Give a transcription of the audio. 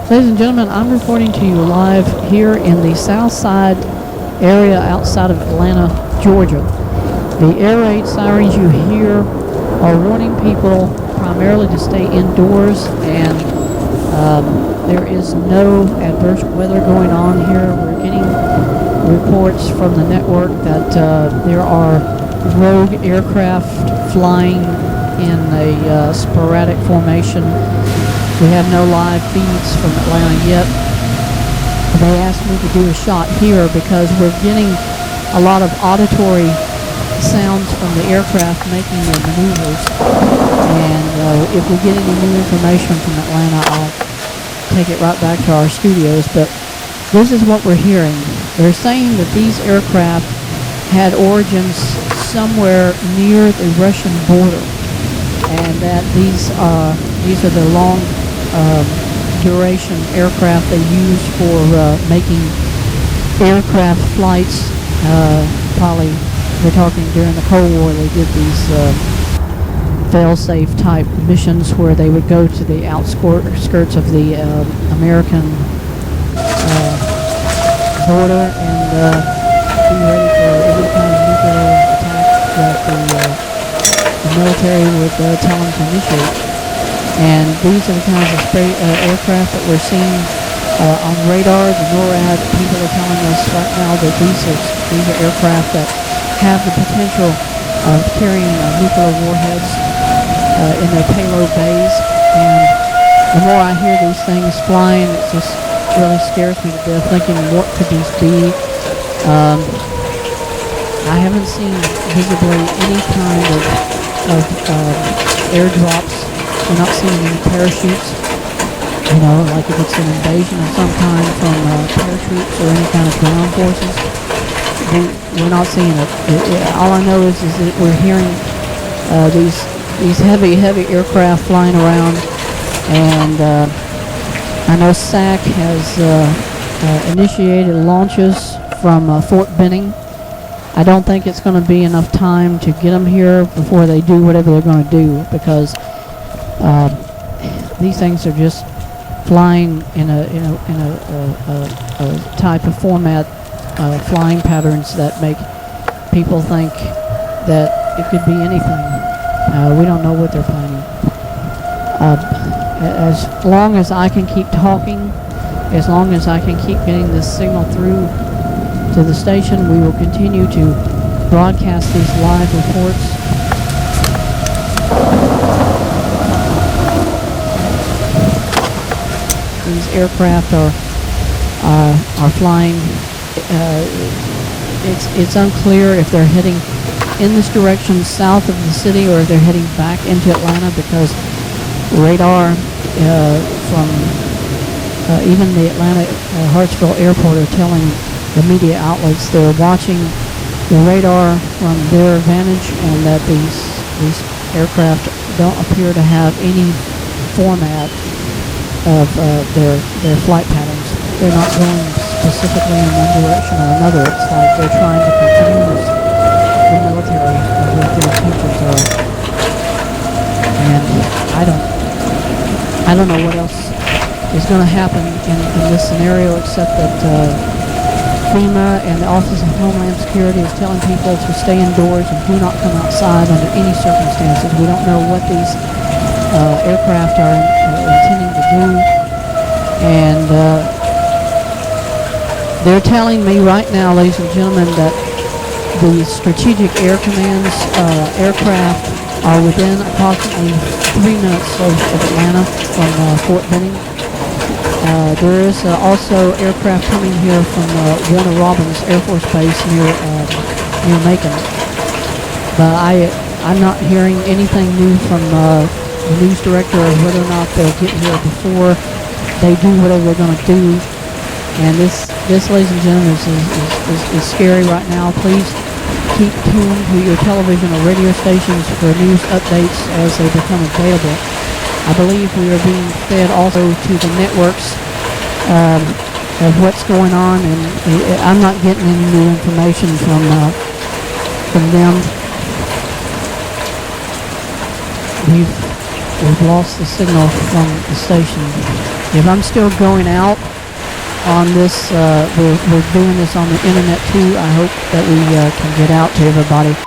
Ladies and gentlemen, I'm reporting to you live here in the south side area outside of Atlanta, Georgia. The air raid sirens you hear are warning people primarily to stay indoors, and there is no adverse weather going on here. We're getting reports from the network that there are rogue aircraft flying in a sporadic formation. We have no live feeds from Atlanta yet. They asked me to do a shot here because we're getting a lot of auditory sounds from the aircraft making their maneuvers. And if we get any new information from Atlanta, I'll take it right back to our studios. But this is what we're hearing. They're saying that these aircraft had origins somewhere near the Russian border, and that these are the long duration aircraft they use for making aircraft flights. Probably we're talking during the Cold War, they did these fail-safe type missions where they would go to the outskirts of the American border and be ready for every kind of nuclear attack that the military would tell them to initiate. And these are the kinds of aircraft that we're seeing on radar. The NORAD people are telling us right now that these are aircraft that have the potential of carrying nuclear warheads in their payload bays. And the more I hear these things flying, it just really scares me to death, thinking, what could these be? I haven't seen visibly any kind of airdrops. We're not seeing any parachutes, like if it's an invasion of some kind from paratroops or any kind of ground forces. We're not seeing it. All I know is that we're hearing these heavy aircraft flying around, and I know SAC has initiated launches from Fort Benning. I don't think it's going to be enough time to get them here before they do whatever they're going to do, because these things are just flying in a type of format, flying patterns that make people think that it could be anything. We don't know what they're planning. As long as I can keep talking, as long as I can keep getting this signal through to the station, we will continue to broadcast these live reports. These aircraft are flying. It's unclear if they're heading in this direction south of the city or if they're heading back into Atlanta, because radar from even the Atlanta Hartsville Airport are telling the media outlets they're watching the radar from their vantage, and that these aircraft don't appear to have any format of their flight patterns. They're not going specifically in one direction or another. It's like they're trying to confuse the military of what their intentions are. And I don't know what else is going to happen in this scenario, except that FEMA and the Office of Homeland Security is telling people to stay indoors and do not come outside under any circumstances. We don't know what these aircraft are intending to do, and they're telling me right now, ladies and gentlemen, that the Strategic Air Command's aircraft are within approximately 3 minutes of Atlanta from Fort Benning. There is also aircraft coming here from Warner Robins Air Force Base near Macon, but I'm not hearing anything new from the news director of whether or not they'll get here before they do whatever they're going to do. And this, ladies and gentlemen, is scary right now. Please keep tuned to your television or radio stations for news updates as they become available. I believe we are being fed also to the networks of what's going on, and I'm not getting any new information from them. We've lost the signal from the station. If I'm still going out on this, we're doing this on the internet too. I hope that we can get out to everybody.